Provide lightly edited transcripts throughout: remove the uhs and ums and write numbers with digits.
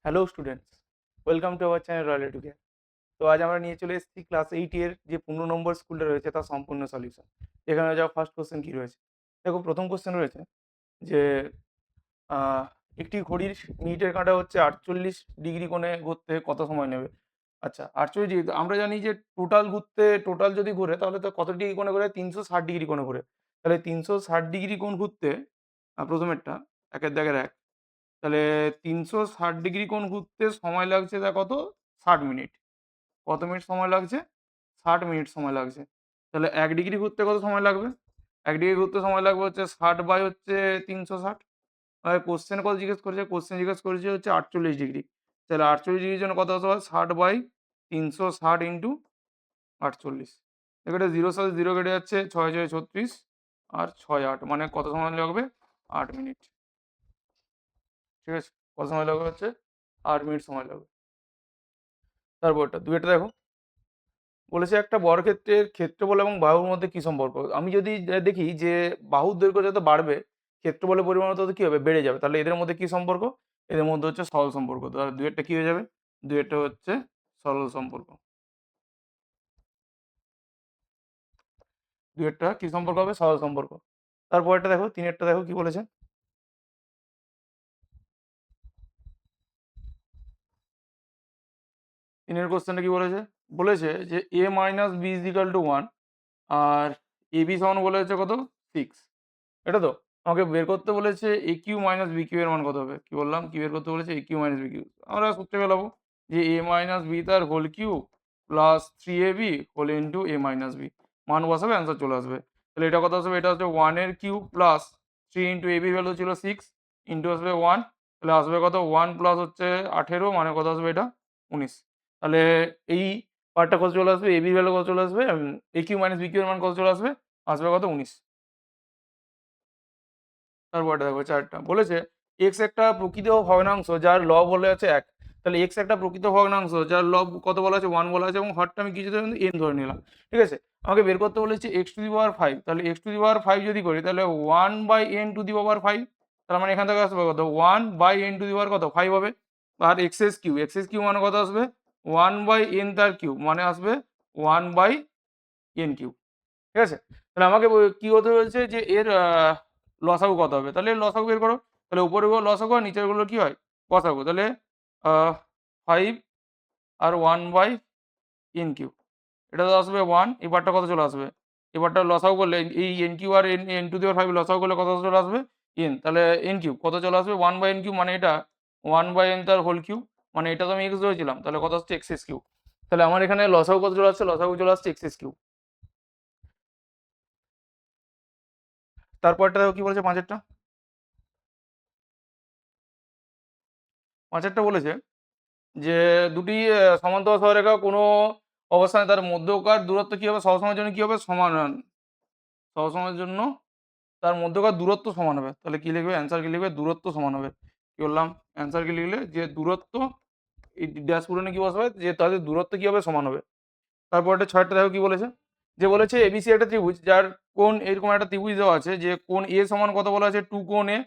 Hello students, welcome to our channel royal educare. তো আজ আমরা নিয়ে চলে এসেছি ক্লাস 8 এর যে 15 নম্বর স্কুলটা রয়েছে তার সম্পূর্ণ সলিউশন। এখানে যাও ফার্স্ট কোশ্চেন কী রয়েছে। দেখো, প্রথম কোশ্চেন রয়েছে যে আহ, একটি ঘড়ির মিনিটের কাঁটা হচ্ছে 48 ডিগ্রি কোণে ঘুরতে কত সময় নেবে। আচ্ছা, 48 ডিগ্রি আমরা জানি যে টোটাল যদি ঘুরে তাহলে তো কত ডিগ্রি কোণে ঘুরে, 360 ডিগ্রি কোণে ঘুরে। তাহলে 360 ডিগ্রি কোণ ঘুরতে প্রথমেরটা একের দাগের এক, তাহলে 360 ডিগ্রি কোণ ঘুরতে সময় লাগছে তা কত, 60 মিনিট। কত মিনিট সময় লাগছে, 60 মিনিট সময় লাগছে। তাহলে 1 ডিগ্রি ঘুরতে কত সময় লাগবে, 1 ডিগ্রি ঘুরতে সময় লাগবে হচ্ছে 60 বাই হচ্ছে 360। আর কোশ্চেন কত জিজ্ঞেস করেছে, কোশ্চেন জিজ্ঞেস করেছে হচ্ছে 48 ডিগ্রি। তাহলে 48 ডিগ্রির জন্য কত হতে পারে, 60/360 × 48। এখানে জিরোর সাথে জিরো কেটে যাচ্ছে, 6×6 = 36 আর 6×8 মানে কত সময় লাগবে, 8 মিনিট। ঠিক আছে, কত সময় লাগবে হচ্ছে 8 মিনিট সময় লাগবে। তারপরটা দুইটা দেখো, বলেছে একটা বর্গক্ষেত্রের ক্ষেত্রফল এবং বাহুর মধ্যে কি সম্পর্ক। আমি যদি দেখি যে বাহুর দৈর্ঘ্য যত বাড়বে ক্ষেত্রফলের পরিমাণ তত কি হবে, বেড়ে যাবে। তাহলে এদের মধ্যে কি সম্পর্ক, এদের মধ্যে হচ্ছে সরল সম্পর্ক। তাহলে দুইটা কি হয়ে যাবে, দুইটা হচ্ছে সরল সম্পর্ক। দুইটা কি সম্পর্ক হবে, সরল সম্পর্ক। তারপরটা দেখো, তিনেরটা দেখো কি বলেছে। তিনের কোশ্চেনটা কি বলেছে, বলেছে যে a - b = 1 R A B সমান বলেছে কত, 6। এটা তো আমাকে বের করতে বলেছে A cube minus B Q এর মান কত হবে। কি বললাম, কি বের করতে বলেছে, A cube minus B cube. আমরা সূত্রে গেলাম যে এ মাইনাস বি তার whole cube plus 3ab whole into A minus B. মান বসাবে, অ্যান্সার চলে আসবে। তাহলে এটা কত আসবে, এটা হচ্ছে 1 এর cube plus 3 into ab value ছিল 6 ইন্টু আসবে 1। তাহলে আসবে কত, 1 প্লাস হচ্ছে 18 মানে কত আসবে এটা, 19। তাহলে এই পার্টটা কত চলে আসবে, এবি ভ্যালু কত চলে আসবে, এ কিউ মাইনাস বি কিউ এর মান কত চলে আসবে, আসবে কত, 19। তারপরটা দেখো চারটা বলেছে এক্স একটা প্রকৃত ভগ্নাংশ যার লব বলে আছে 1। তাহলে এক্স একটা প্রকৃত ভগ্নাংশ যার লব কত বলা আছে, 1 বলা আছে, এবং হরটা আমি কিছু এন ধরে নিলাম। ঠিক আছে, আমাকে বের করতে বলেছে x⁵। তাহলে x⁵ যদি করি তাহলে 1/n⁵। তার মানে এখান থেকে আসবে কত, 1/n⁵ কত, 5 হবে। আর এক্স এস কিউ মানে কত আসবে, 1/n তার কিউব মানে আসবে 1/n কিউব। ঠিক আছে, তাহলে আমাকে কি হতে হয়েছে যে এর লসাগু কত হবে। তাহলে এর লসাগু বের করো। তাহলে উপরের গুলো লসাগু আর নিচের গুলো কি হয়, গসাগু। তাহলে 5 আর 1/n কিউব, এটা তো আসবে 1। এবারটা কত চলে আসবে, এবারটা লসাগু করলে এই এন কিউ আর n⁵ লসাগু করলে কত চলে আসবে, এন। তাহলে এন কিউব কত চলে আসবে, 1/n কিউব মানে এটা 1/n তার হোল কিউব, মানে এটা তো আমি এক্স ধরেছিলাম, তাহলে কত আসছে x⁵। তাহলে আমার এখানে লসাগু কত চলে আসছে, লসাগু চলে আসছে x⁵। তারপরটা দেখো কি বলেছে পাঁচেরটা। পাঁচেরটা বলেছে যে দুটি সমান্তরাল সরলরেখা কোনো অবস্থানে তার মধ্যকার দূরত্ব কি হবে, সবসময়ের জন্য কি হবে, সমান। সবসময়ের জন্য তার মধ্যকার দূরত্ব সমান হবে। তাহলে কি লিখবে, অ্যান্সার কি লিখবে, দূরত্ব সমান হবে। কি বললাম, অ্যান্সার কি লিখলে যে দূরত্ব, এই ড্যাশ পূরণে কি বসাবে, যে তাদের দূরত্ব কি হবে, সমান হবে। তারপরটা ছয়টা দেখো কি বলেছে, যে বলেছে এবিসি একটা ত্রিভুজ যার কোণ, এরকম একটা ত্রিভুজ দেওয়া আছে যে কোণ এ সমান কত বলা আছে, 2 কোণ এ।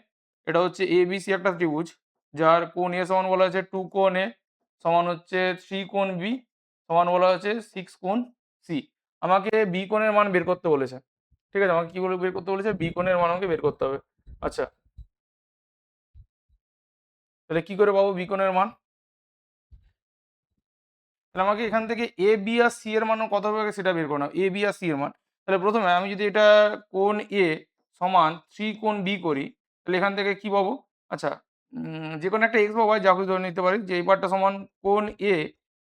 এটা হচ্ছে এবিসি একটা ত্রিভুজ যার কোণ এ সমান বলা আছে 2 কোণ এ সমান হচ্ছে 3 কোণ বি সমান বলা হচ্ছে 6 কোণ সি। আমাকে বি কোণের মান বের করতে বলেছে। ঠিক আছে, আমাকে কি বলে বের করতে বলেছে, বি কোণের মান আমাকে বের করতে হবে। আচ্ছা, তাহলে কি করে পাবো বি কোণের মান। তাহলে আমাকে এখান থেকে এ বি আর সি এর মান কত হবে সেটা বের করে নাও, এ বি আর সি এর মান। তাহলে প্রথমে আমি যদি এটা কোণ এ সমান 3 কোণ বি করি, তাহলে এখান থেকে কি পাবো। আচ্ছা, যে কোনো একটা এক্স বা ওয়াই যা কিছু ধরে নিতে পারি, যে এই পার্টটা সমান কোণ এ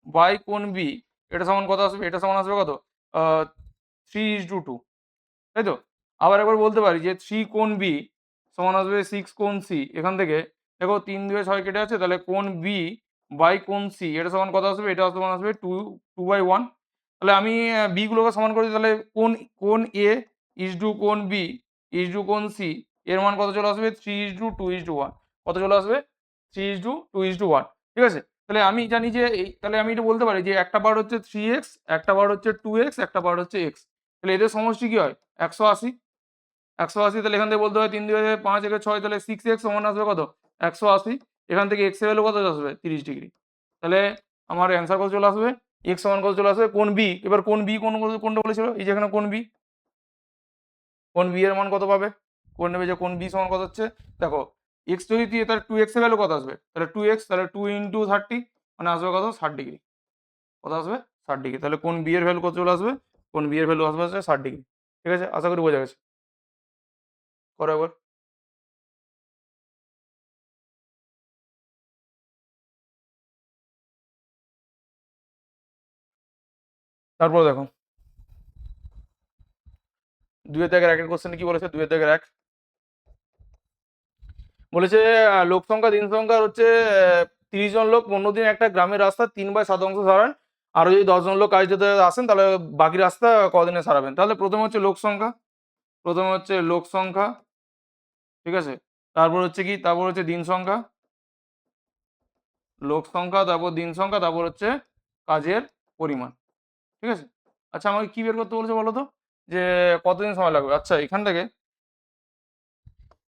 বাই কোণ বি, এটা সমান কত আসবে, এটা সমান আসবে কত, 3:2, তাই তো। আবার একবার বলতে পারি যে 3 কোণ বি সমান আসবে 6 কোণ সি। এখান থেকে দেখো 3 2 6 কেটে আছে, তাহলে কোণ বি বাই কোণ সি এটা সমান কত আসবে, এটা সমান আসবে 2/1। তাহলে আমি বি গুলোকে সমান করি, তাহলে কোণ কোণ এ টু কোণ বি টু কোণ সি এর মান কত চলে আসবে, 3:2:1 কত চলে আসবে, 3:2:1। ঠিক আছে, তাহলে আমি জানি যে এই, তাহলে আমি এটা বলতে পারি যে একটা পার্ট হচ্ছে 3x, একটা পার্ট হচ্ছে 2x, একটা পার্ট হচ্ছে x। তাহলে এদের সমষ্টি কি হয়, 180। 180, তাহলে এখান থেকে বলতে হয় 3 2 5 1 6, তাহলে 6x সমান আসবে কত, 180। এখান থেকে এক্স এর ভ্যালু কত আসবে 30 ডিগ্রি। তাহলে আমার অ্যান্সার কত চলে আসবে, এক্স সমান কত চলে আসবে, কোণ বি। এবার কোণ বি কোনটা বলেছিল, এই যে এখানে কোণ বি, কোণ বি এর মান কত পাবে, কোণ নেবে যে কোণ বি সমান কত হচ্ছে, দেখো এক্স যদি দিয়ে তাহলে 2x এর ভ্যালু কত আসবে, তাহলে 2x, তাহলে 2 ইন্টু 30 মানে আসবে কত 60 ডিগ্রি, কত আসবে 60 ডিগ্রি। তাহলে কোণ বি এর ভ্যালু কত চলে আসবে, কোণ বি এর ভ্যালু আসবে 60 ডিগ্রি। ঠিক আছে, আশা করি বোঝা গেছে। করো একবার। তারপর দেখো 2-1 কোশ্চেনে কি বলেছে, 2-1 বলেছে লোক সংখ্যা দিন সংখ্যা হচ্ছে 30 জন লোক 15 দিন একটা গ্রামের রাস্তা 3/7 অংশ সারান, আরো যদি 10 জন লোক কাজ দিতে আসেন তাহলে বাকি রাস্তা কদিনে সারাবেন। তাহলে প্রথমে হচ্ছে লোক সংখ্যা, প্রথমে হচ্ছে লোক সংখ্যা, ঠিক আছে, তারপর হচ্ছে কি, তারপর হচ্ছে দিন সংখ্যা, লোক সংখ্যা, তারপর দিন সংখ্যা, তারপর হচ্ছে কাজের পরিমাণ। ঠিক আছে, আচ্ছা আমাকে কি বের করতে বলেছে বলো তো, যে কতদিন সময় লাগবে। আচ্ছা এখান থেকে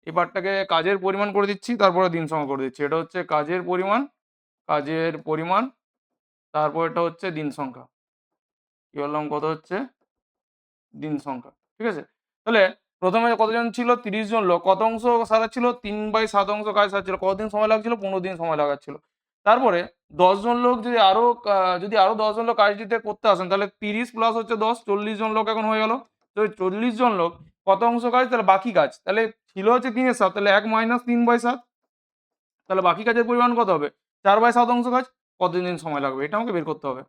এই পার্টটাকে কাজের পরিমাণ করে দিচ্ছি, তারপরে দিন সংখ্যা করে দিচ্ছি। এটা হচ্ছে কাজের পরিমাণ, কাজের পরিমাণ, তারপর এটা হচ্ছে দিন সংখ্যা, কি বললাম কত হচ্ছে দিন সংখ্যা। ঠিক আছে, তাহলে প্রথমে কতজন ছিল 30 জন লোক, কত অংশ সারাচ্ছিল 3/7 অংশ কাজ সারছিল, কতদিন সময় লাগছিল 15 দিন সময় লাগাচ্ছিল। তারপরে 10 জন লোক যদি আরো 10 জন লোক কাজ দিতে করতে আসেন তাহলে 30 প্লাস হচ্ছে 10, 40 জন লোক এখন হয়ে গেল। তো 40 জন লোক কত অংশ কাজ, তাহলে বাকি কাজ, তাহলে ছিল হচ্ছে 3/7, তাহলে 1 মাইনাস 3/7, তাহলে বাকি কাজের পরিমাণ কত হবে 4/7 অংশ কাজ, কতদিন সময় লাগবে এটা আমাকে বের করতে হবে।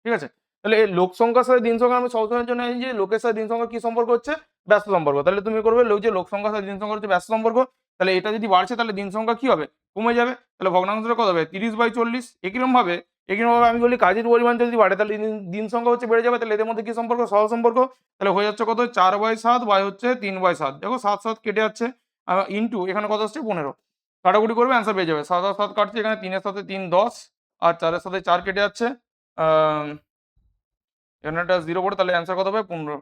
ঠিক আছে, তাহলে এই লোক সংখ্যার সাথে দিন সংখ্যা আমি সবসময়ের জন্য এই যে লোকের সাথে দিন সংখ্যার কি সম্পর্ক হচ্ছে, ব্যস্ত সম্পর্ক। তাহলে তুমি করবে যে লোক সংখ্যার সাথে দিন সংখ্যার হচ্ছে ব্যস্ত সম্পর্ক, তাহলে এটা যদি বাড়ছে তাহলে দিন সংখ্যা কি হবে, কমে যাবে। তাহলে ভগ্নাংশটা কত হবে 30/40। একইরকম ভাবে আমি বলি কাজের পরিমাণ যদি বাড়ে তাহলে দিন সংখ্যা হচ্ছে বেড়ে যাবে। তাহলে এদের মধ্যে কি সম্পর্ক, সহ সম্পর্ক। তাহলে হয়ে যাচ্ছে কত 4/7 বাই হচ্ছে 3/7, দেখো 7 7 কেটে যাচ্ছে, ইন্টু এখানে কত আসছে 15, কাটাকুটি করবে অ্যান্সার পেয়ে যাবে। 7 আর 7 কাটছে, এখানে 3 এর সাথে 3 10, আর 4 এর সাথে 4 কেটে যাচ্ছে, এখানে একটা 0 পড়ে, তাহলে অ্যান্সার কত হবে 15।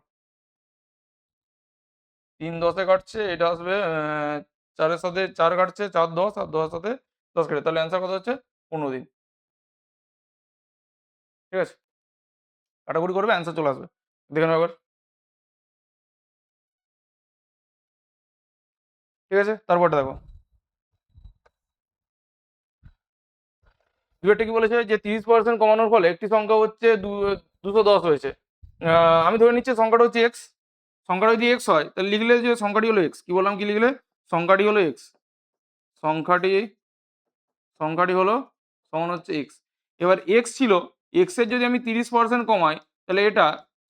3 10 এ কাটছে, এটা আসবে 4 এর সাথে 4 কাটছে 4 10, আর 10 এর সাথে 10 কেটে, তাহলে অ্যান্সার কত হচ্ছে 15 দিন। ঠিক আছে, কাটাকুটি করবে অ্যান্সার চলে আসবে। দেখে নাও একবার। ঠিক আছে, তারপরটা দেখো, দুইটা কি বলেছে যে 30% কমানোর ফলে একটি সংখ্যা হচ্ছে 210 হয়েছে। আমি ধরে নিচ্ছি সংখ্যাটা হচ্ছে এক্স, সংখ্যাটা যদি এক্স হয় তাহলে লিখলে যে সংখ্যাটি হলো এক্স, কি বললাম কি লিখলে, সংখ্যাটি হলো এক্স, সংখ্যাটি সংখ্যাটি হলো সমান হচ্ছে এক্স। এবার এক্স ছিল, এক্স এর যদি আমি 30% কমাই তাহলে এটা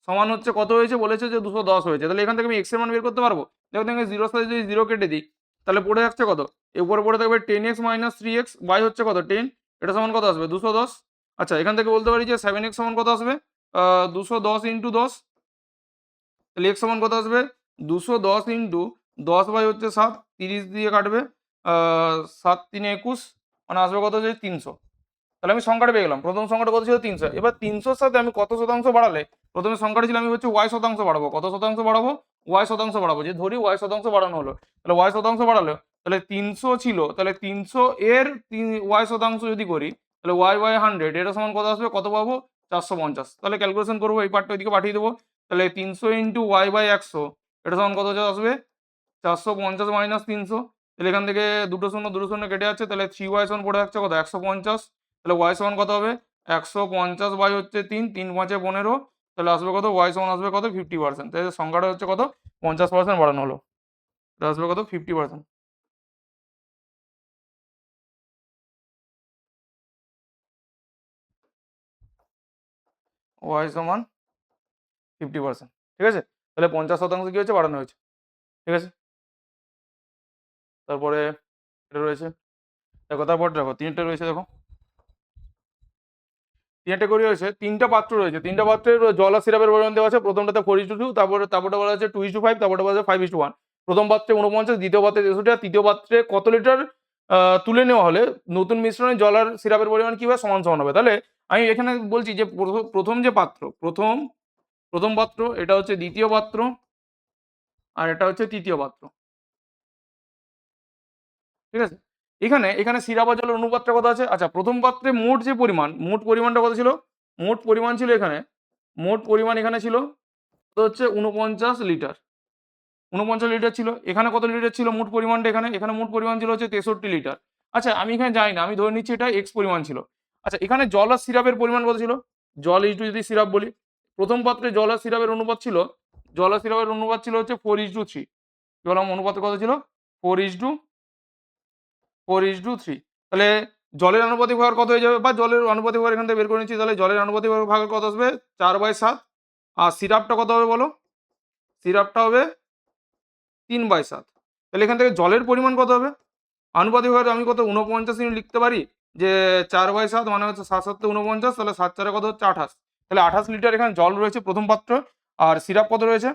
সমান হচ্ছে কত হয়েছে, বলেছে যে 210 হয়েছে। তাহলে এখান থেকে আমি এক্স এর মান বের করতে পারবো। দেখো দেখে জিরোর সাথে যদি 0 কেটে দিই তাহলে পড়ে যাচ্ছে কত, এর উপরে পড়ে থাকবে 10x মাইনাস 3x বাই হচ্ছে কত 10, এটা সমান কত আসবে 210। আচ্ছা এখান থেকে বলতে পারি যে 7x সমান কত আসবে 210 ইন্টু 10, তাহলে x সমান কত আসবে 210 ইন্টু 10 বাই হচ্ছে 7, 30 দিয়ে কাটবে, 7 3 21, মানে আসবে কত হচ্ছে 300। তাহলে আমি সংখ্যাটা পেয়ে গেলাম, প্রথম সংখ্যাটা কত ছিল 300। এবার 300-র সাথে আমি কত শতাংশ বাড়ালে, প্রথমে সংখ্যাটা ছিল আমি হচ্ছে ওয়াই শতাংশ বাড়াবো, কত শতাংশ বাড়াবো ওয়াই শতাংশ বাড়াবো, যে ধরি ওয়াই শতাংশ বাড়ানো হলো, তাহলে ওয়াই শতাংশ বাড়ালো, তাহলে 300 ছিল, তাহলে 300 এর ওয়াই শতাংশ যদি করি তাহলে ওয়াই বাই 100 এটা সমান কত আসবে, কত পাবো 450। তাহলে ক্যালকুলেশন করবো, এই পার্টটা ওইদিকে পাঠিয়ে দেবো। তাহলে 300 ইন্টু ওয়াই বাই 100 এটা সমান কত আসবে 450 মাইনাস 300, তাহলে এখান থেকে দুটো শূন্য কেটে যাচ্ছে, তাহলে 3y সমান পড়ে যাচ্ছে কত 150। তাহলে y সমান কত হবে 150 বাই হচ্ছে 3, 3 5 15, তাহলে আসবে কত y সমান আসবে কত 50%। তাহলে সংখ্যাটা হচ্ছে কত 50% বাড়ানো হলো, এটা আসবে কত 50%। y সমান 50%। ঠিক আছে, তাহলে 50% কি হচ্ছে বাড়ানো হয়েছে। ঠিক আছে, তারপরে এটা রয়েছে, দেখো তারপর দেখো তিনটে রয়েছে, দেখো তিনটে করে রয়েছে, তিনটা পাত্র রয়েছে, তিনটা পাত্রের জল আর সিরাপের পরিমাণ দেওয়া আছে। প্রথমটাতে 4:2, তারপরটা বলা আছে 2:5, তারপরটা বলা আছে 5:1। প্রথম পাত্রে 49, দ্বিতীয় পাত্রে 63, আর তৃতীয় পাত্রে কত লিটার তুলে নেওয়া হলে নতুন মিশ্রণে জল আর সিরাপের পরিমাণ কি হবে, সমান সমান হবে। তাহলে আমি এখানে বলছি যে প্রথম যে পাত্র, প্রথম পাত্র, এটা হচ্ছে দ্বিতীয় পাত্র, আর এটা হচ্ছে তৃতীয় পাত্র। ঠিক আছে, এখানে সিরাপ আর জলের অনুপাতটা কত আছে? আচ্ছা, প্রথম পাত্রে মোট পরিমাণটা কত ছিল? মোট পরিমাণ ছিল এখানে, মোট পরিমাণ এখানে ছিল কত হচ্ছে ৪৯ লিটার। ৪৯ লিটার ছিল। এখানে কত লিটার ছিল মোট পরিমাণটা এখানে? এখানে মোট পরিমাণ ছিল হচ্ছে ৬৩ লিটার। আচ্ছা, আমি এখানে জানি না। আমি ধরে নিচ্ছি এটা X পরিমাণ ছিল। আচ্ছা, এখানে জল আর সিরাপের পরিমাণ কত ছিল? জল ইন্টু যদি সিরাপ বলি, প্রথম পাত্রে জল আর সিরাপের অনুপাত ছিল, জল আর সিরাপের অনুপাত ছিল হচ্ছে 4:3। কি বললাম অনুপাত কত ছিল? 4:3। তাহলে জলের আনুপাতিক ভাগ কত হয়ে যাবে? বা জলের আনুপাতিক ভাগ এখান থেকে বের করে নিচ্ছি। তাহলে জলের আনুপাতিক ভাগ কত আসবে? 4/7। আর সিরাপটা কত হবে বলো? সিরাপটা হবে 3/7। তাহলে এখান থেকে জলের পরিমাণ কত হবে? আনুপাতিক ভাবে আমি কত ৪৯ ইউনিট লিখতে পারি, যে 4/7 মানে হচ্ছে ৭ ৭ ৪৯, তাহলে ৭ ৪ কত হচ্ছে ২৮। তাহলে ২৮ লিটার এখানে জল রয়েছে প্রথম পাত্র। আর সিরাপ কত রয়েছে?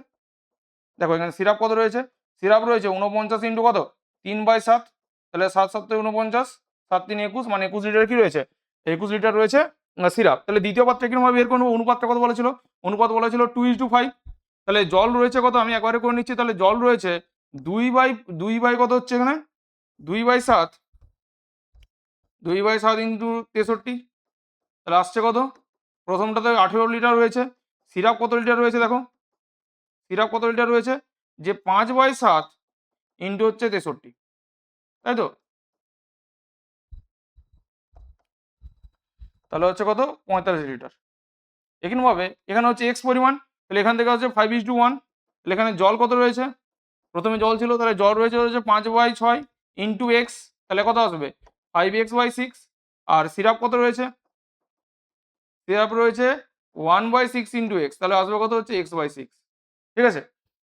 দেখো এখানে সিরাপ কত রয়েছে? সিরাপ রয়েছে ৪৯ ইন্টু কত? 3/7। তাহলে ৭ ৭ ৪৯, ৭ ৩ ২১ মানে ২১ লিটার কি রয়েছে? ২১ লিটার রয়েছে সিরাপ। তাহলে দ্বিতীয় পাত্রে কিরকমভাবে বের করবো? অনুপাতটা কত বলা ছিল? অনুপাত বলা ছিল 2:5। তাহলে জল রয়েছে কত? আমি একবারে করে নিচ্ছি। তাহলে জল রয়েছে ২/২ কত হচ্ছে এখানে? ২/৭। ২/৭ ইন্টু ৬৩। তাহলে আসছে কত? প্রথমটাতে ১৮ লিটার রয়েছে। সিরাপ কত লিটার রয়েছে দেখো? সিরাপ কত লিটার রয়েছে? যে ৫/৭ ইন্টু হচ্ছে ৬৩, তাই তো? তাহলে হচ্ছে কত? ৪৫ লিটার। এরকমভাবে এখানে হচ্ছে এক্স পরিমাণ। তাহলে এখান থেকে হচ্ছে 5:1। তাহলে এখানে জল কত রয়েছে? প্রথমে জল ছিল, তাহলে জল রয়েছে ৫/৬ ইন্টু এক্স। তাহলে কত আসবে? 5x/6। আর সিরাপ কত রয়েছে? সিরাপ রয়েছে 1/6 ইন্টু এক্স। তাহলে আসবে কত হচ্ছে? x/6। ঠিক আছে?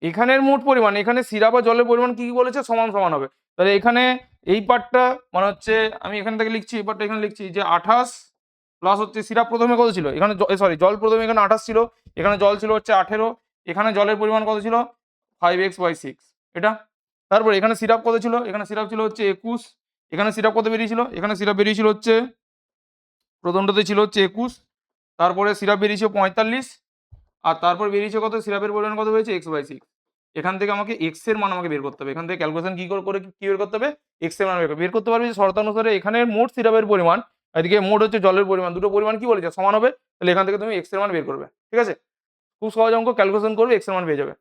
এখানের মোট পরিমাণ, এখানে সিরাপ আর জলের পরিমাণ কি বলেছে? সমান সমান হবে। তাহলে এখানে এই পার্টটা মানে হচ্ছে আমি এখান থেকে লিখছি, এই পার্টটা এখানে লিখছি যে ২৮ প্লাস হচ্ছে সিরাপ প্রথমে কত ছিল? এখানে সরি, জল প্রথমে এখানে ২৮ ছিল, এখানে জল ছিল হচ্ছে ১৮, এখানে জলের পরিমাণ কত ছিল? 5x/6 এটা। তারপর এখানে সিরাপ কত ছিল? এখানে সিরাপ ছিল হচ্ছে ২১। এখানে সিরাপ কত বেরিয়েছিল? এখানে সিরাপ বেরিয়েছিল হচ্ছে, প্রথমটাতে ছিল হচ্ছে ২১, তারপরে সিরাপ বেরিয়েছে ৪৫, আর তারপর বেরিয়েছে কত? সিরাপের পরিমাণ কত হয়েছে? x/6। এখান থেকে আমাকে x এর মান আমাকে বের করতে হবে। এখান থেকে ক্যালকুলেশন কি করে কি বের করতে হবে? x এর মান বের করতে পারবে যে শর্তানুসারে এখানের মোট সিরাপের পরিমাণ, এদিকে মোট হচ্ছে জলের পরিমাণ, দুটো পরিমাণ কি বলেছে? সমান হবে। তাহলে এখান থেকে তুমি x এর মান বের করবে। ঠিক আছে? খুব সহজ অঙ্ক, ক্যালকুলেশন করবে x এর মান পেয়ে যাবে।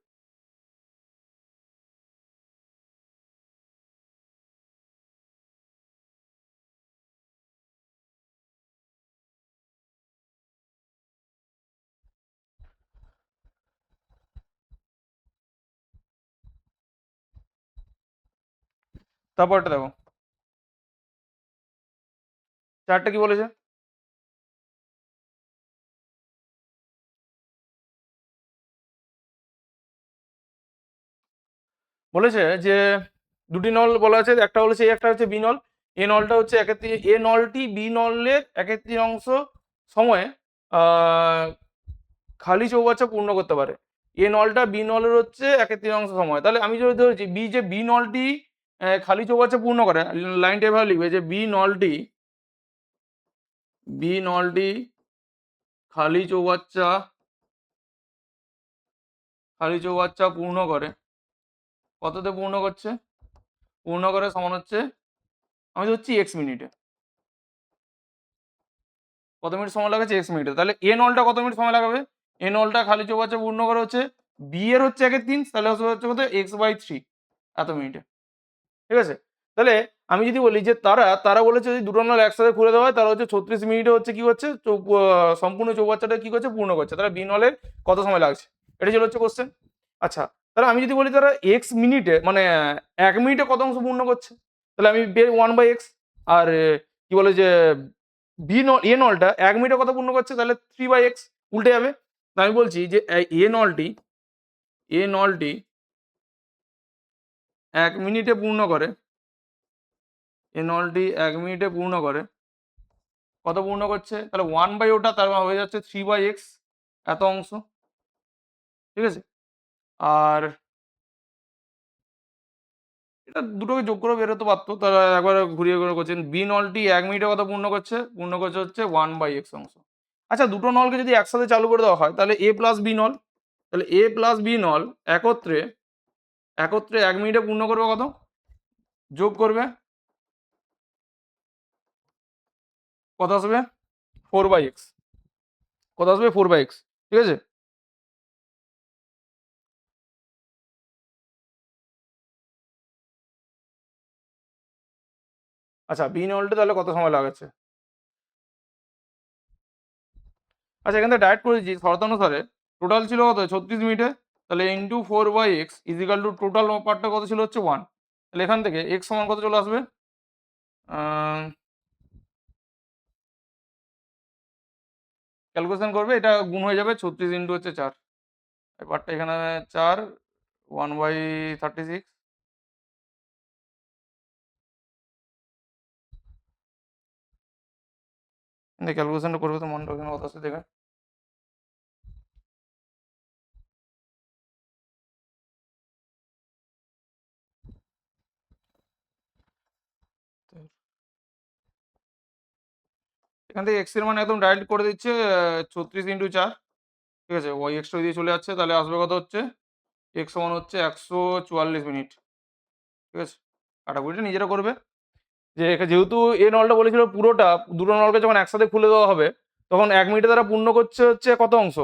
তারপরটা দেখো, চারটা কি বলেছে? বলেছে যে দুটি নল বলা আছে, একটা বলেছে এ, একটা হচ্ছে বি নল। এ নলটা হচ্ছে এ নলটি বি নলের 1/3 সময়ে আহ, খালি চৌবাচ্চা পূর্ণ করতে পারে। এ নলটা বি নলের হচ্ছে 1/3 সময়। তাহলে আমি যদি ধরেছি বি নলটি খালি চৌবাচ্চা পূর্ণ করে, লাইনটা এভাবে লিখবে যে বি নলটি খালি চৌবাচ্চা পূর্ণ করে। কততে পূর্ণ করছে? পূর্ণ করে সমান হচ্ছে, আমি ধরছি এক্স মিনিটে। কত মিনিট সময় লাগাচ্ছে? এক্স মিনিটে। তাহলে এ নলটা কত মিনিট সময় লাগাবে? এ নলটা খালি চৌবাচ্চা পূর্ণ করে হচ্ছে বি এর হচ্ছে 1/3, তাহলে হচ্ছে কত? x/3 এত মিনিটে। ঠিক আছে? তাহলে আমি যদি বলি যে তারা বলেছে যদি দুটো নল একসাথে খুলে দেওয়া হয় তাহলে হচ্ছে ৩৬ মিনিটে হচ্ছে কি হচ্ছে সম্পূর্ণ চৌবাচ্চাটা কি করছে? পূর্ণ করছে। তাহলে বি নলের কত সময় লাগছে? এটা ছিল হচ্ছে কোশ্চেন। আচ্ছা, তাহলে আমি যদি বলি তারা এক্স মিনিটে মানে ১ মিনিটে কত অংশ পূর্ণ করছে? তাহলে আমি 1/x। আর কি বলে যে এ নলটা ১ মিনিটে কত পূর্ণ করছে? তাহলে 3/x উল্টে যাবে। তাই আমি বলছি যে এ নলটি ১ মিনিটে পূর্ণ করে, এ নলটি ১ মিনিটে পূর্ণ করে কত পূর্ণ করছে? তাহলে 1/ওটা, তার মানে হয়ে যাচ্ছে 3/x এত অংশ। ঠিক আছে? আর এটা দুটোকে যোগ করে বেরোতে পারতো, তারা একবার ঘুরিয়ে করে করছেন। বি নলটি ১ মিনিটে কত পূর্ণ করছে? পূর্ণ করছে হচ্ছে 1/x অংশ। আচ্ছা, দুটো নলকে যদি একসাথে চালু করে দেওয়া হয় তাহলে এ প্লাস বি নল, তাহলে এ প্লাস বি নল একত্রে একত্রে ১ মিনিটে পূর্ণ করবে কত? যোগ করবে কত আসবে 4/x, কত আসবে 4/x, ঠিক আছে? আচ্ছা বিন অল্টে তাহলে কত সময় লাগাচ্ছে? আচ্ছা এখান থেকে ডাইরেক্ট করে দিচ্ছি শর্তানুসারে টোটাল ছিল কত 36 মিনিটে, তাহলে into 4/x is equal two total পার্টটা কত ছিল হচ্ছে 1, তাহলে এখান থেকে x সমান কত চলে আসবে? ক্যালকুলেশন করবে, এটা গুণ হয়ে যাবে 36 ইন্টু হচ্ছে 4, এই পার্টটা এখানে 4 1/36, ক্যালকুলেশনটা করবে তো মনটা ওখানে কত আসছে দেখে। এখান থেকে এক্স এর মান একদম ডাইরেক্ট করে দিচ্ছে 36 ইন্টু 4, ঠিক আছে? ওয়াই এক্সটা দিয়ে চলে যাচ্ছে, তাহলে আসবে কত হচ্ছে এক্স সমান হচ্ছে 144 মিনিট, ঠিক আছে? কাটাকুটিটা নিজেরা করবে। যে যেহেতু এ নলটা বলেছিল পুরোটা, দুটো নলকে যখন একসাথে খুলে দেওয়া হবে তখন 1 মিনিটে তারা পূর্ণ করছে হচ্ছে কত অংশ,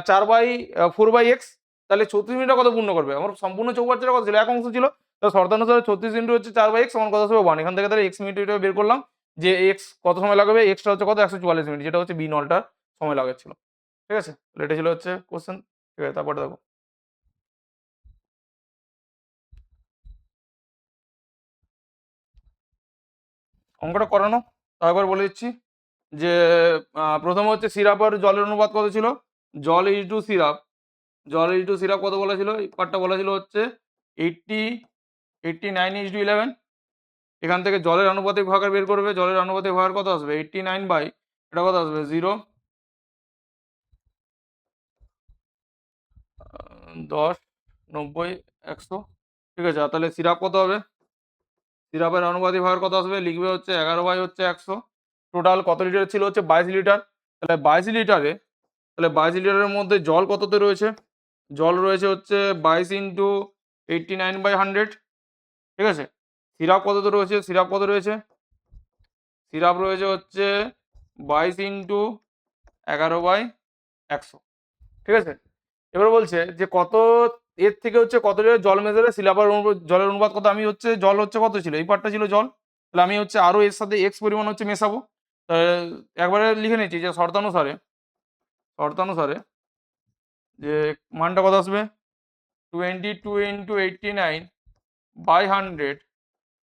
4/4/x, তাহলে 36 মিনিটে কত পূর্ণ করবে? আমার সম্পূর্ণ চৌবাচ্চাটা কত ছিল, এক অংশ ছিল, তো শর্তানুসারে 36 ইন্টু হচ্ছে 4/x সমান কত আসবে 1, এখান থেকে তাহলে এক্স মিনিট বের করলাম যে এক্স কত সময় লাগবে, এক্সটা হচ্ছে কত 144 মিনিট, যেটা হচ্ছে বি নলটার সময় লাগাচ্ছিল, ঠিক আছে? তাহলে এটা ছিল হচ্ছে কোশ্চেন, ঠিক আছে? তারপরে দেখো অঙ্কটা করানো, তারপর বলে দিচ্ছি যে প্রথমে হচ্ছে সিরাপ আর জলের অনুপাত কত ছিল, জল ইজ টু সিরাপ, জল ইজ টু সিরাপ কত বলা ছিল, এই পার্টটা বলা ছিল হচ্ছে 89/11, এখান থেকে জলের আনুপাতিক ভাগাকার বের করবে, জলের আনুপাতিক ভাগাকার কত আসবে 89 বাই এটা কত আসবে 0, 10, 90, 100, ঠিক আছে? আর তাহলে সিরাপ কত হবে, সিরাপের আনুপাতিক ভাগাকার কত আসবে, লিখবে হচ্ছে 11 বাই হচ্ছে 100, টোটাল কত লিটার ছিল হচ্ছে 22 লিটার, তাহলে 22 লিটারে, তাহলে 22 লিটারের মধ্যে জল কততে রয়েছে, জল রয়েছে হচ্ছে 22 × 89/100, ঠিক আছে? সিরাপ কততে রয়েছে, সিরাপ কত রয়েছে, সিরাপ রয়েছে হচ্ছে 22 × 11/100, ঠিক আছে? এবার বলছে যে কত এর থেকে হচ্ছে কত লিটার জল মেজারে সিরাপের জলের অনুপাত কত, আমি হচ্ছে জল হচ্ছে কত ছিল, এই পার্টটা ছিল জল, তাহলে আমি হচ্ছে আরো এর সাথে এক্স পরিমাণ হচ্ছে মেশাবো, একবারে লিখে নিচ্ছি যে শর্তানুসারে, শর্তানুসারে যে মানটা কত আসবে 22 × 89/100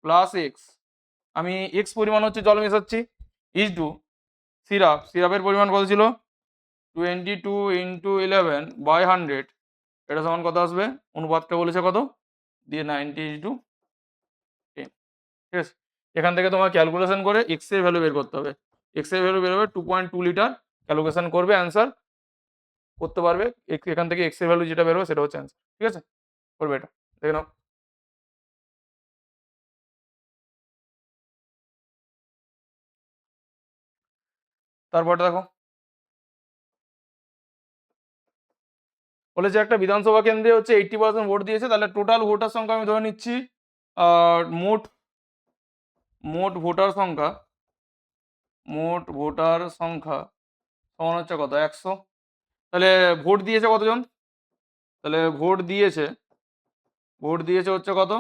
প্লাস এক্স, আমি এক্স পরিমাণ হচ্ছে জল মেশাচ্ছি, ইজ টু সিরাপ, সিরাপের পরিমাণ কত ছিল 22 × 11/100, এটা সমান কত আসবে, অনুপাতটা বলেছে কত দিয়ে 90:10, ঠিক আছে? এখান থেকে তোমার ক্যালকুলেশন করে এক্স এর ভ্যালু বের করতে হবে, এক্স এর ভ্যালু বের হবে 2.2 লিটার, ক্যালকুলেশন করবে অ্যান্সার করতে পারবে, এখান থেকে এক্স এর ভ্যালু যেটা বেরোবে সেটা হচ্ছে অ্যান্সার, ঠিক আছে? করবে এটা, দেখে নাও। তারপরটা দেখো বলেছে একটা বিধানসভা কেন্দ্রে হচ্ছে 80% ভোট দিয়েছে, তাহলে টোটাল ভোটার সংখ্যা আমি ধরে নিচ্ছি, আর মোট মোট ভোটার সংখ্যা, মোট ভোটার সংখ্যা সমান হচ্ছে কত 100, তাহলে ভোট দিয়েছে কতজন, তাহলে ভোট দিয়েছে হচ্ছে কত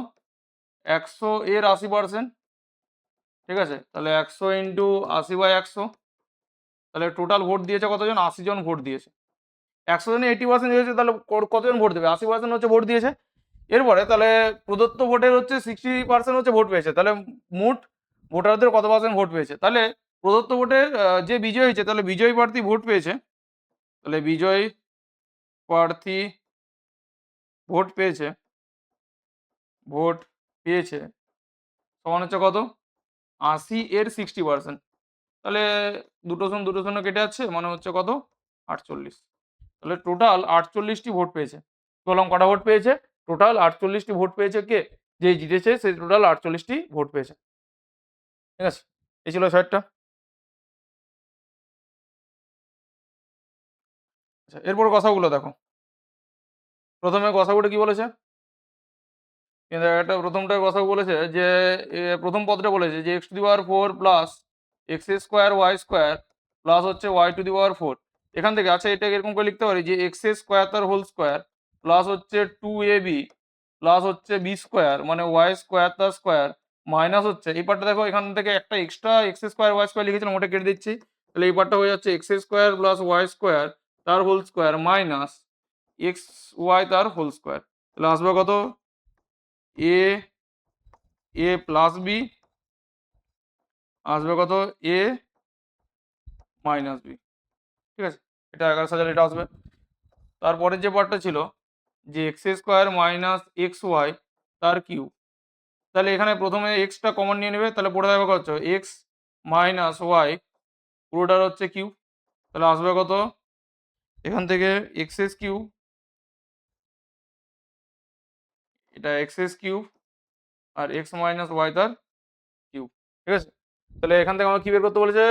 100 এর 80%, ঠিক আছে? তাহলে 100 ইন্টু 80/100, তাহলে টোটাল ভোট দিয়েছে কতজন 80 জন ভোট দিয়েছে, 100 জনে 80% দিয়েছে, তাহলে কতজন ভোট দেবে 80% হচ্ছে ভোট দিয়েছে, এরপরে তাহলে প্রদত্ত ভোটের হচ্ছে 60% হচ্ছে ভোট পেয়েছে, তাহলে মোট ভোটারদের কত পার্সেন্ট ভোট পেয়েছে, তাহলে প্রদত্ত ভোটের যে বিজয়ী হয়েছে তাহলে বিজয়ী প্রার্থী ভোট পেয়েছে, তাহলে বিজয়ী প্রার্থী ভোট পেয়েছে, ভোট পেয়েছে সমান হচ্ছে কত 80 এর 60%, তাহলে দুটো শূন্য কেটে যাচ্ছে মানে হচ্ছে কত 48, তাহলে টোটাল 48টি ভোট পেয়েছে, বললাম কটা ভোট পেয়েছে, টোটাল 48টি ভোট পেয়েছে কে, যে জিতেছে সে টোটাল 48টি ভোট পেয়েছে, ঠিক আছে? এই ছিল স্যারটা। আচ্ছা এরপর কথাগুলো দেখো, প্রথমে গসাগুটা কি বলেছে, কিন্তু একটা প্রথমটায় গসাগু বলেছে যে প্রথম পদটা বলেছে যে x⁴ plus x square Y square plus হচ্ছে ওয়াই টু দি পাওয়ার 4। এখান থেকে আচ্ছা এটাকে এরকম করে লিখতে পারি যে এক্স স্কোয়ার তার হোল স্কোয়ার প্লাস হচ্ছে 2ab প্লাস হচ্ছে বি স্কোয়ার মানে ওয়াই স্কোয়ার তার স্কোয়ার মাইনাস হচ্ছে এই পার্টটা দেখো এখান থেকে একটা extra X square Y square লিখেছিলাম ওটা কেটে দিচ্ছি। তাহলে এই পার্টটা হয়ে যাচ্ছে X square plus Y square তার whole square minus x Y তার হোল স্কোয়ার। তাহলে আসবে কত এ এ প্লাস বি আসবে কত এ মাইনাস বি। ঠিক আছে, এটা 11,000 এটা আসবে। তারপরের যে পার্টটা ছিল যে x square minus x Y তার কিউব। তাহলে এখানে প্রথমে এক্সটা কমন নিয়ে নেবে, তাহলে পড়ে থাকবে কত এক্স মাইনাস ওয়াই পুরোটার হচ্ছে কিউব। তাহলে আসবে কত এখান থেকে এক্স এস কিউব, এটা এক্স এস কিউব আর এক্স মাইনাস ওয়াই তার কিউব। ঠিক আছে, তাহলে এখান থেকে আমার কি বের করতে বলেছে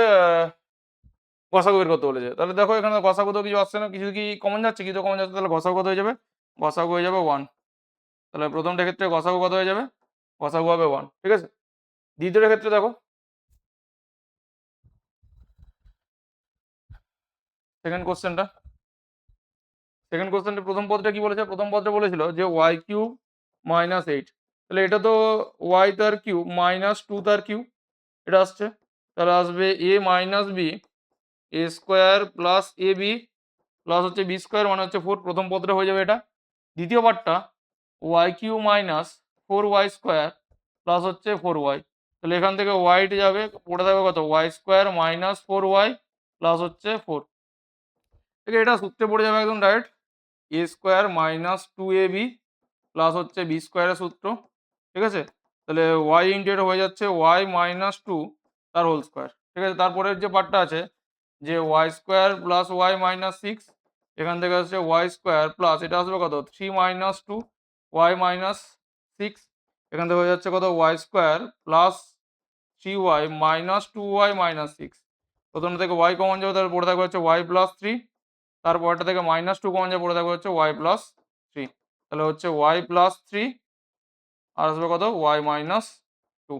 গসাগু বের করতে বলেছে। তাহলে দেখো এখানে গসাগু তো কিছু আসছে না, কিছু কি কমন যাচ্ছে, কিছু কমন যাচ্ছে, তাহলে গসাগু কত হয়ে যাবে গসাগু হয়ে যাবে 1। তাহলে প্রথমটার ক্ষেত্রে গসাগু কত হয়ে যাবে গসাগু হবে 1। ঠিক আছে, দ্বিতীয়টার ক্ষেত্রে দেখো সেকেন্ড কোশ্চেনটা প্রথম পদটা কি বলেছে, প্রথম পদটা বলেছিল যে ওয়াই কিউব মাইনাস 8। তাহলে এটা তো ওয়াই তার কিউব মাইনাস 2 তার কিউব এটা আসছে। তাহলে আসবে A minus B A square plus A b plus হচ্ছে বি স্কোয়ার মানে হচ্ছে 4। প্রথম পদটা হয়ে যাবে এটা। দ্বিতীয় পার্টটা y cube minus 4y square plus হচ্ছে 4y। তাহলে এখান থেকে ওয়াইটি যাবে পড়ে থাকবে কত y square minus 4y plus হচ্ছে 4। ঠিক আছে, এটা সূত্রে পড়ে যাবে একদম ডাইরেক্ট এ স্কোয়ার মাইনাস 2ab প্লাস হচ্ছে বি স্কোয়ারের সূত্র। ঠিক আছে, তাহলে ওয়াই ইন্টু এটা হয়ে যাচ্ছে ওয়াই মাইনাস 2 তার হোল স্কোয়ার। ঠিক আছে, তারপরের যে পার্টটা আছে যে y square plus y minus 6 এখান থেকে আসছে ওয়াই স্কোয়ার প্লাস এটা আসবে কত 3 মাইনাস 2 ওয়াই মাইনাস 6 এখান থেকে হয়ে যাচ্ছে কত y square plus 3y minus 2y minus 6। প্রথমটা থেকে ওয়াই কমন যাবে তাহলে পড়ে থাকবে হচ্ছে ওয়াই প্লাস 3, তারপরটা থেকে মাইনাস 2 কমন যাবে পড়ে থাকবে হচ্ছে ওয়াই প্লাস 3। তাহলে হচ্ছে ওয়াই প্লাস 3 আর আসবে কত ওয়াই মাইনাস 2।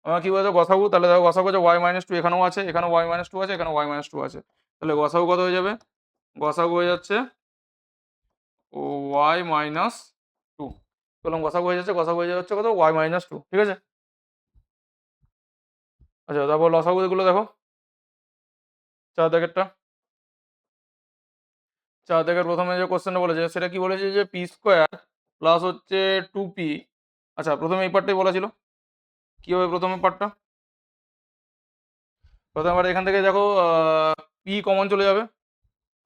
আমরা কি বলতো গসাগু, তাহলে দেখো গসাগু যে ওয়াই মাইনাস 2 এখানেও আছে, এখানেও ওয়াই মাইনাস 2 আছে, এখানে ওয়াই মাইনাস 2 আছে। তাহলে গসাগু কত হয়ে যাবে গসাগু হয়ে যাচ্ছে ওয়াই মাইনাস 2। বললাম গসাগু হয়ে যাচ্ছে গসাগু হয়ে যাচ্ছে কত ওয়াই মাইনাস 2। ঠিক আছে, আচ্ছা তারপর লসাগু গুলো দেখো। 4 দাগেরটা 4 দাগের প্রথমে যে কোশ্চেনটা বলেছে সেটা কি বলেছে যে পি স্কোয়ার প্লাস হচ্ছে 2p। আচ্ছা প্রথমে এই পার্টটাই বলা ছিল, কি হবে প্রথমে পার্টটা প্রথমে পার্ট এখান থেকে দেখো পি কমন চলে যাবে,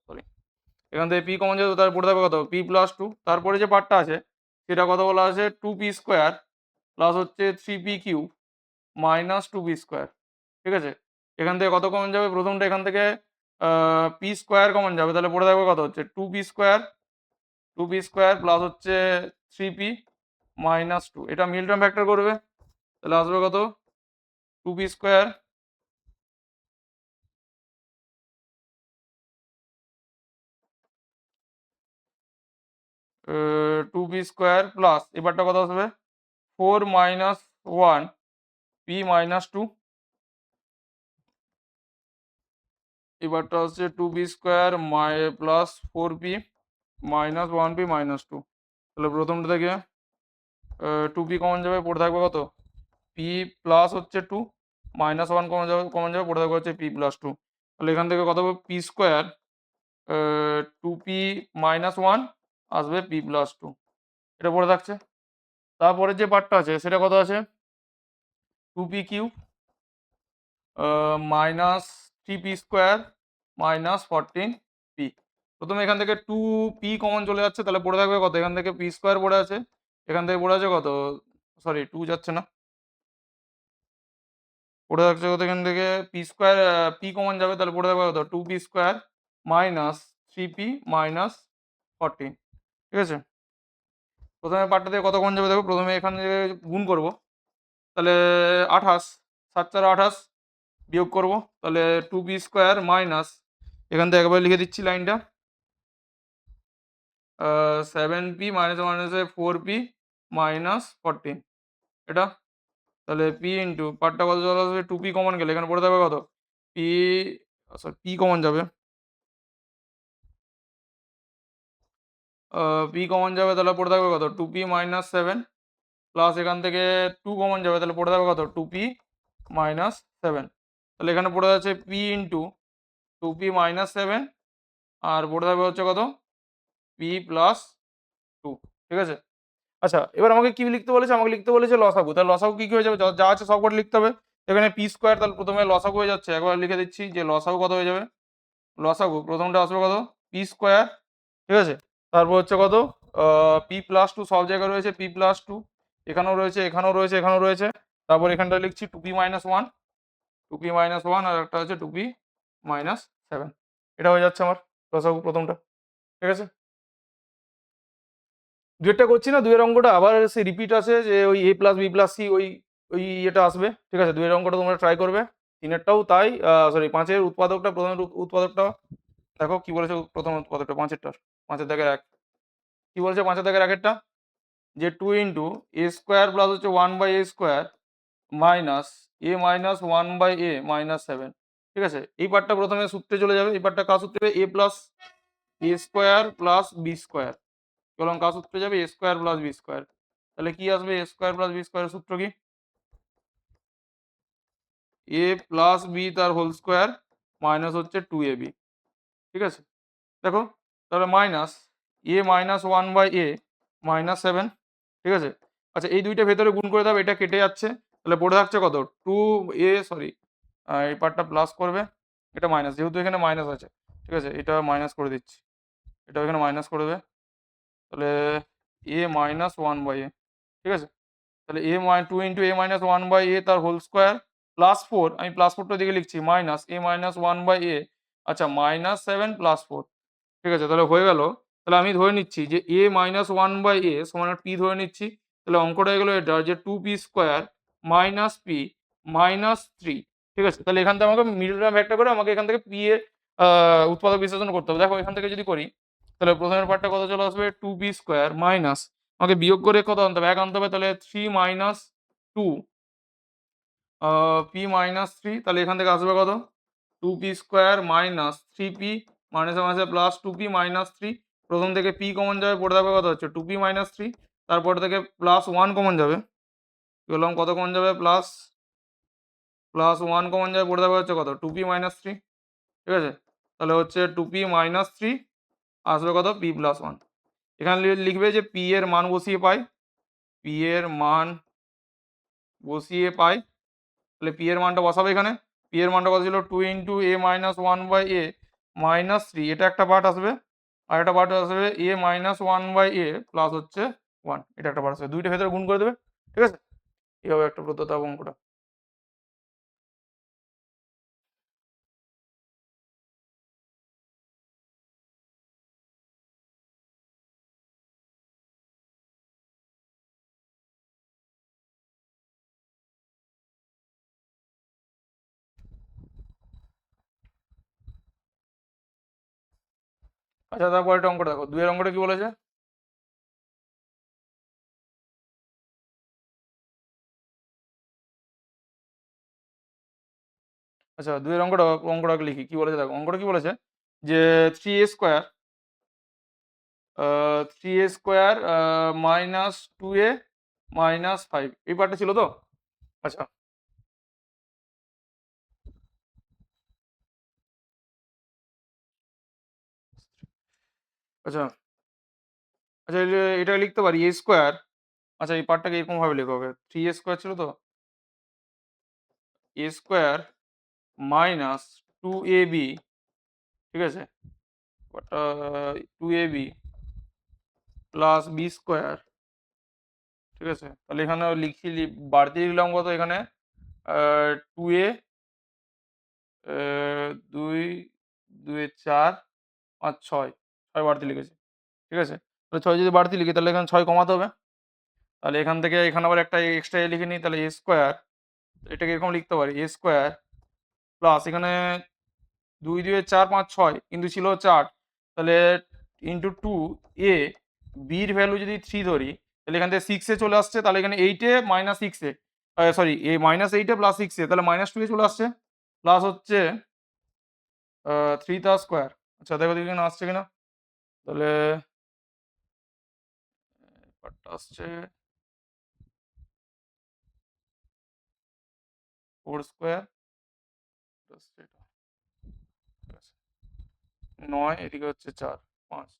সরি এখান থেকে পি কমন যাবে তারপরে থাকবে কত পি প্লাস 2। তারপরে যে পার্টটা আছে সেটা কত বলা আছে 2p স্কোয়ার প্লাস হচ্ছে 3p cube minus 2p square. ঠিক আছে, এখান থেকে কত কমন যাবে প্রথমটা এখান থেকে পি স্কোয়ার কমন যাবে, তাহলে পড়ে থাকবে কত হচ্ছে 2p স্কোয়ার প্লাস হচ্ছে 3p মাইনাস 2। এটা মিল টার্ম ফ্যাক্টর করবে, তাহলে আসবে কত 2p square 2p square plus এবারটা কত আসবে 4 মাইনাস 1 p মাইনাস 2। এবারটা হচ্ছে 2p square plus 4p minus 1p minus 2। তাহলে প্রথমটা থেকে 2p কমন যাবে পড়ে থাকবে কত p প্লাস হচ্ছে 2 মাইনাস 1 কমন যাবে পড়ে থাকবে হচ্ছে p প্লাস 2। তাহলে এখান থেকে কত হবে পি স্কোয়ার 2p মাইনাস 1 আসবে p প্লাস 2, এটা পড়ে থাকছে। তারপরে যে পার্টটা আছে সেটা কত আছে 2p cube minus 3p square minus 14p। প্রথমে এখান থেকে 2p কমন চলে যাচ্ছে, তাহলে পড়ে থাকবে কত এখান থেকে p স্কোয়ার পড়ে আছে, এখান থেকে পড়ে আছে কত সরি 2 যাচ্ছে না, পড়ে থাকছে কত এখান থেকে পি স্কোয়ার p কমন যাবে তাহলে পড়ে থাকবে কত 2p square minus 3p minus 14। ঠিক আছে, প্রথমে পার্টটা থেকে কত কমন যাবে দেখো, প্রথমে এখান থেকে গুণ করব, তাহলে 28 7 4 28 বিয়োগ করব, তাহলে 2p স্কোয়ার মাইনাস এখান থেকে একবার লিখে দিচ্ছি লাইনটা 7p মাইনাস মাইনাসে 4p মাইনাস 14 এটা। তাহলে পি ইন্টু পার্টটা কত চলে আসবে, টু পি কমন গেলে এখানে পড়ে থাকবে কত, পি সরি পি কমন যাবে, পি কমন যাবে তাহলে পড়ে থাকবে কত, two P minus seven plus এখান থেকে টু কমন যাবে তাহলে পড়ে থাকবে কত, টু পি মাইনাস সেভেন। তাহলে এখানে পড়ে যাচ্ছে P into two P minus seven আর পড়ে থাকবে হচ্ছে কত, পি প্লাস টু। ঠিক আছে। আচ্ছা এবার আমাকে কি লিখতে বলেছে, আমাকে লিখতে বলেছে লসাগু। তাহলে লসাগু কি হয়ে যাবে, যা যা আছে সব কটা লিখতে হবে। এখানে পি স্কোয়ার, তাহলে প্রথমে লসাগু হয়ে যাচ্ছে, একবার লিখে দিচ্ছি যে লসাগু কত হয়ে যাবে, লসাগু প্রথমটা আসবে কত, পি স্কোয়ার। ঠিক আছে। তারপর হচ্ছে কত, পি প্লাস টু, সব জায়গায় রয়েছে পি প্লাস টু, এখানেও রয়েছে এখানেও রয়েছে এখানেও রয়েছে। তারপর এখানটা লিখছি two P minus one, two P minus one আর একটা হচ্ছে টু পি মাইনাস সেভেন। এটা হয়ে যাচ্ছে আমার লসাগু প্রথমটা। ঠিক আছে। দুয়েরটা করছি না, দুয়ের অঙ্কটা আবার সে রিপিট আছে যে ওই এ প্লাস বি প্লাস সি, ওই ওই এটা আসবে। ঠিক আছে, দুয়ের অঙ্কটা তোমরা ট্রাই করবে, তিনেরটাও তাই। সরি পাঁচের উৎপাদকটা, প্রথম উৎপাদকটা দেখো কি বলেছে, প্রথম উৎপাদকটা পাঁচেরটা, পাঁচের দাগের এক, কি বলেছে পাঁচের দাগের একেরটা, যে two into a square plus হচ্ছে one by a square minus A minus one by A minus seven. ঠিক আছে, এই পার্টটা প্রথমে সূত্রে চলে যাবে, এই পার্টটা কার সূত্রে, এ প্লাস এ স্কোয়ার প্লাস বি স্কোয়ার, বললাম কার সূত্রে যাবে, এ স্কোয়ার প্লাস বি স্কোয়ার। তাহলে কি আসবে, এ স্কোয়ার প্লাস বি স্কোয়ারের সূত্র কি, এ প্লাস বি তার হোল স্কোয়ার মাইনাস হচ্ছে টু এ বি। ঠিক আছে, দেখো তাহলে minus A minus one by A minus seven. ঠিক আছে। আচ্ছা এই দুইটা ভেতরে গুণ করে দাও, এটা কেটে যাচ্ছে, তাহলে পড়ে থাকছে কত, টু এ সরি এই পার্টটা প্লাস করবে, এটা মাইনাস, যেহেতু এখানে মাইনাস আছে। ঠিক আছে, এটা মাইনাস করে দিচ্ছি, এটা এখানে মাইনাস করবে, তাহলে A minus one by A. ঠিক আছে, তাহলে A two into A minus one by A তার হোল স্কোয়ার প্লাস ফোর, আমি প্লাস ফোরটা দিকে লিখছি, minus A minus one by A, আচ্ছা মাইনাস সেভেন প্লাস ফোর। ঠিক আছে, তাহলে হয়ে গেল। তাহলে আমি ধরে নিচ্ছি যে এ মাইনাস ওয়ান বাই এ সমান পি ধরে নিচ্ছি, তাহলে অঙ্কটা হয়ে গেলো এটা, যে two p square minus p minus three. ঠিক আছে, তাহলে এখান থেকে আমাকে মিডল টার্ম একটা করে আমাকে এখান থেকে পি এর উৎপাদক বিশ্লেষণ করতে হবে। দেখো এখান থেকে যদি করি, তাহলে প্রথমের পার্টটা কত চলে আসবে, টু পি স্কোয়ার মাইনাস, আমাকে বিয়োগ করে কত আনতে হবে, এক আনতে হবে, তাহলে three minus two P minus three. তাহলে এখান থেকে আসবে কত, two p square minus three p মাইনাসে মাইনাসে plus two P minus three. প্রথম থেকে পি কমন যাবে, পড়ে থাকবে কত হচ্ছে, টু পি মাইনাস থ্রি। তারপর থেকে প্লাস ওয়ান কমন যাবে, বললাম কত কমন যাবে, প্লাস প্লাস ওয়ান কমন যাবে, পড়ে থাকবে হচ্ছে কত, টু পি মাইনাস থ্রি। ঠিক আছে, তাহলে হচ্ছে টু পি মাইনাস থ্রি আসবে কত, পি প্লাস ওয়ান। এখানে লিখবে যে পি এর মান বসিয়ে পাই, পি এর মান বসিয়ে পাই, তাহলে পি এর মানটা বসাবে এখানে। পি এর মানটা কত ছিল, two into A minus one by A minus three, এটা একটা পার্ট আসবে, আর একটা পার্ট আসবে A minus one by A plus হচ্ছে ওয়ান, এটা একটা পার্ট আসবে, দুইটা ভেতরে গুণ করে দেবে। ঠিক আছে, এইভাবে একটা প্রদত্ত অঙ্কটা। আচ্ছা তারপর একটা অঙ্কটা দেখো, দুইয়ের অঙ্কটা কি বলেছে, আচ্ছা দুইয়ের অঙ্কটা, অঙ্কটা লিখি কি বলেছে, দেখো অঙ্কটা কি বলেছে, যে থ্রি এ স্কোয়ার, থ্রি এ স্কোয়ার মাইনাস টু এ মাইনাস ফাইভ, এই পার্টটা ছিল তো। আচ্ছা আচ্ছা আচ্ছা এটা লিখতে পারি এ স্কোয়ার, আচ্ছা এই পার্টটাকে এরকম ভাবে লেখা হবে, থ্রি এ স্কোয়ার ছিল তো, এ square minus two a b. ঠিক আছে, two a b plus B square. ঠিক আছে, তাহলে এখানে লিখছি, বাড়তি লিখলাম কত এখানে, টু এ, দুই, দুই চার, পাঁচ ছয়, ছয় বাড়তি লিখেছি। ঠিক আছে, তাহলে ছয় যদি বাড়তি লিখি তাহলে এখানে ছয় কমাতে হবে, তাহলে এখান থেকে এখানে আবার একটা এক্সট্রা এ লিখে নিই, তাহলে এ স্কোয়ার, এটাকে এরকম লিখতে পারি, এ স্কোয়ার প্লাস এখানে দুই দুয়ে চার পাঁচ ছয় কিন্তু ছিল হচ্ছে আট, তাহলে ইন্টু টু এ, বির ভ্যালু যদি থ্রি ধরি তাহলে এখান থেকে সিক্সে চলে আসছে, তাহলে এখানে এইটে মাইনাস সিক্সে, সরি এ -8 প্লাস 6 এ তাহলে -2 চলে আসছে। প্লাস হচ্ছে 3 তার স্কোয়ার। আচ্ছা দেখো দেখি এখানে আসছে কিনা? তাহলে পার্টটা আসছে 4 স্কোয়ার প্লাস এটা। ঠিক আছে। 9 এদিকে হচ্ছে 4, 5।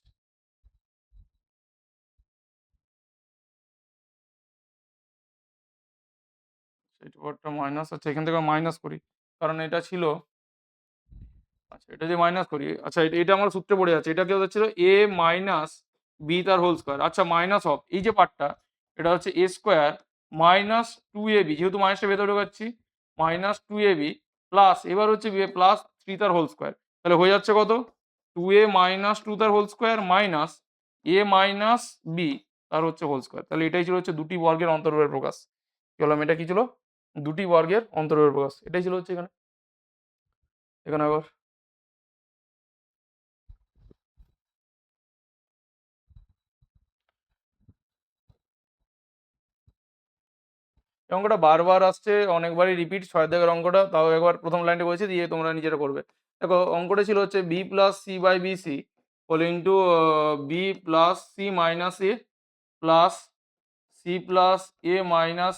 এটা পার্টটা মাইনাস আচ্ছা এখান থেকে মাইনাস করি। কারণ এটা ছিল আচ্ছা এটা যদি মাইনাস করি, আচ্ছা এটা আমার সূত্রে পড়ে যাচ্ছে। এটা কি হচ্ছিল a মাইনাস b তার হোল স্কয়ার। আচ্ছা মাইনাস অফ এই যে পার্টটা এটা হচ্ছে a স্কয়ার মাইনাস 2ab, যেহেতু মাইনাসটা ভেতরে ঢোকাচ্ছি, মাইনাস 2ab প্লাস এবার হচ্ছে প্লাস 3 তার হোল স্কয়ার। তাহলে হয়ে যাচ্ছে কত? 2a মাইনাস 2 তার whole square minus a minus b তার হচ্ছে হোল স্কয়ার। তাহলে এটাই ছিল হচ্ছে দুটি বর্গের অন্তর্বের প্রকাশ। কি বললাম এটা কি ছিল? দুটি বর্গের অন্তর্বের প্রকাশ। এটাই ছিল হচ্ছে এখানে। এখানে আবার এই অঙ্কটা বারবার আসছে, অনেকবারই রিপিট ৬ দাগের অঙ্কটা। তাও একবার প্রথম লাইনটা বলেছি দিয়ে তোমরা নিজেরা করবে। দেখো অঙ্কটা ছিল হচ্ছে b plus c by bc whole into b plus C minus a plus C plus A minus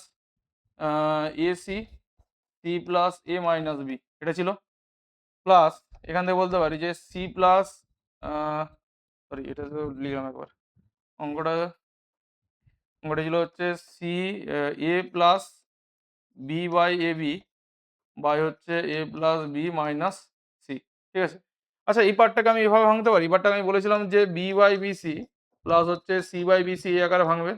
ac c plus A minus b এটা ছিল। প্লাস এখান থেকে বলতে পারি যে সি প্লাস সরি এটা তো লিখলাম একবার। অঙ্কটা অঙ্কটা ছিল হচ্ছে c a plus b by a b by হচ্ছে a plus B minus c. ঠিক আছে। আচ্ছা এই পার্টটাকে আমি এভাবে ভাঙতে পারি। এই পার্টটাকে আমি বলেছিলাম যে বি বাই বিসি প্লাস হচ্ছে সি বাই বিসি এই আকারে ভাঙবে।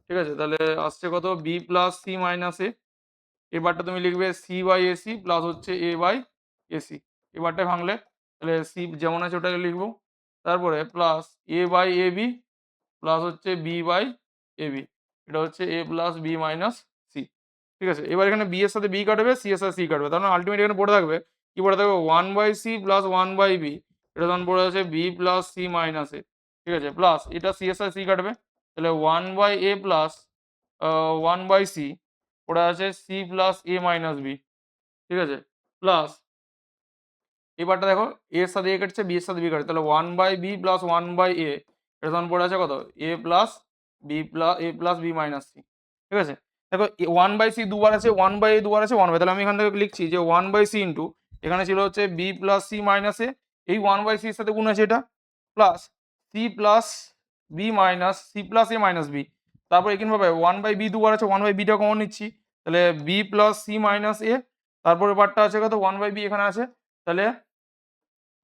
ঠিক আছে। তাহলে আসছে কত? B plus C minus A. এই পার্টটা তুমি লিখবে সি বাই এসি প্লাস হচ্ছে এ বাই এসি। এই পার্টটা ভাঙলে তাহলে সি যেমন আছে ওটাকে লিখবো। তারপরে plus a by a b plus হচ্ছে বি বাই এ বি। এটা হচ্ছে a plus B minus c. ঠিক আছে। এবার এখানে বি এর সাথে বি কাটবে, সি এর সাথে সি কাটবে। তার মানে আল্টিমেট এখানে পড়ে থাকবে কি পড়ে থাকবে? 1/c plus 1/b। এটা তখন পড়ে আছে বি প্লাস সি মাইনাস এ। ঠিক আছে। প্লাস এটা সি এর সাথে সি কাটবে। তাহলে 1/a প্লাস 1/c পড়ে আছে সি প্লাস এ মাইনাস বি। ঠিক আছে। প্লাস এবারটা দেখো এ এর সাথে এ কাটছে, বি এর সাথে বি কাটছে। তাহলে 1/b প্লাস 1/a এটা তখন পড়ে আছে কত? এ প্লাস বি মাইনাস সি। ঠিক আছে। দেখো 1/c দুবার আছে, 1/a দুবার আছে, 1/, তাহলে আমি এখান থেকে লিখছি যে 1/c ইন্টু এখানে ছিল হচ্ছে B plus C minus A, এই 1/c এর সাথে গুণ আছে এটা, plus C plus B minus C plus এ মাইনাস বি। তারপর এখানে ভাবে 1/b দুবার আছে, 1/b টা কমন নিচ্ছি। তাহলে বি প্লাস সি মাইনাস এ, তারপরে পার্টটা আছে কত? 1/b এখানে আছে। তাহলে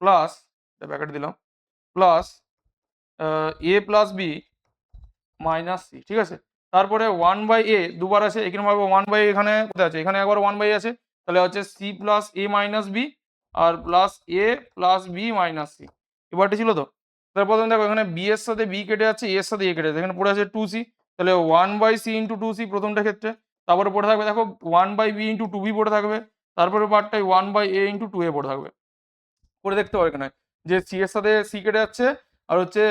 প্লাস ব্র্যাকেট দিলাম প্লাস এ প্লাস বি মাইনাস সি। ঠিক আছে। তারপরে 1/a দুবার আছে, এখানে ভাবো 1/a এখানে কোথায় আছে? এখানে একবার 1/a আছে। তাহলে হচ্ছে সি প্লাস এ মাইনাস বি আর প্লাস এ প্লাস বি মাইনাস সি। এবারটি ছিল তো। তারপর প্রথমে দেখো এখানে বি এর সাথে বি কেটে যাচ্ছে, এ এর সাথে এ কেটে যাচ্ছে। এখানে পড়ে আছে 2c। তাহলে 1/c ইন্টু 2c প্রথমটার ক্ষেত্রে। তারপরে পড়ে থাকবে দেখো 1/b ইন্টু 2b পড়ে থাকবে। তারপরে পার্টটাই 1/a ইন্টু 2a পড়ে থাকবে। করে দেখতে পারো এখানে যে সি এর সাথে সি কেটে যাচ্ছে আর হচ্ছে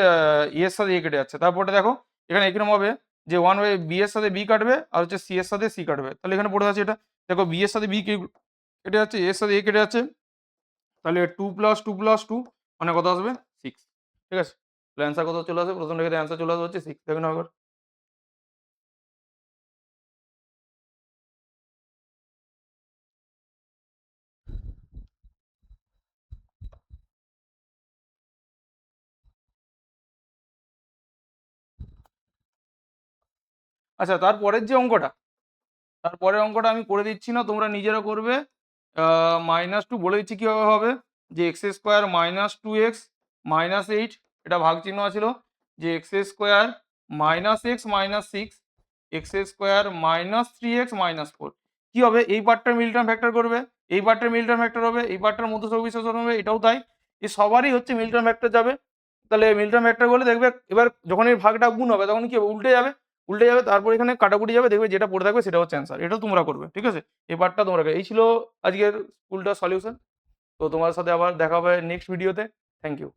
ই এর সাথে এ কেটে যাচ্ছে। তারপরে দেখো এখানে এরকম হবে যে 1/b এর সাথে বি কাটবে আর হচ্ছে সি এর সাথে সি কাটবে। তাহলে এখানে পড়ে আছে এটা। দেখো বি এর সাথে বি কেটে যাচ্ছে, এ এর সাথে এ কেটে যাচ্ছে। তাহলে 2 + 2 + 2 মানে কত আসবে? 6। ঠিক আছে। তাহলে অ্যান্সার কত চলে আসবে? প্রথম থেকে অ্যান্সার চলে আসবে হচ্ছে 6। দেখে নাও একবার। আচ্ছা তারপরের যে অঙ্কটা, তারপরের অঙ্কটা আমি করে দিচ্ছি না, তোমরা নিজেরা করবে। -2 বলে দিচ্ছি কিভাবে হবে, যে x square minus 2x minus 8 এটা ভাগ চিহ্ন ছিল, যে x square minus x minus 6 x square minus 3x minus 4 কি হবে? এই পার্টটার মিল টার্ম ফ্যাক্টর করবে, এই পার্টটার মিল টার্ম ফ্যাক্টর হবে, এই পার্টটার মধ্য সহগ বিশ্লেষণ হবে, এটাও তাই। এই সবারই হচ্ছে মিল টার্ম ফ্যাক্টর যাবে। তাহলে মিল টার্ম ফ্যাক্টর করলে দেখবে এবার যখন এই ভাগটা গুণ হবে তখন কি হবে? উল্টে যাবে, উল্টে যাবে, তারপর এখানে কাটাকুটি যাবে, দেখবে যেটা পড়ে থাকবে সেটা হচ্ছে অ্যান্সার। এটাও তোমরা করবে। ঠিক আছে। এই পার্টটা তোমরা করবে। এই ছিল আজকের স্কুলটার সলিউশন। তো তোমার সাথে আবার দেখা হবে নেক্সট ভিডিওতে। Thank you.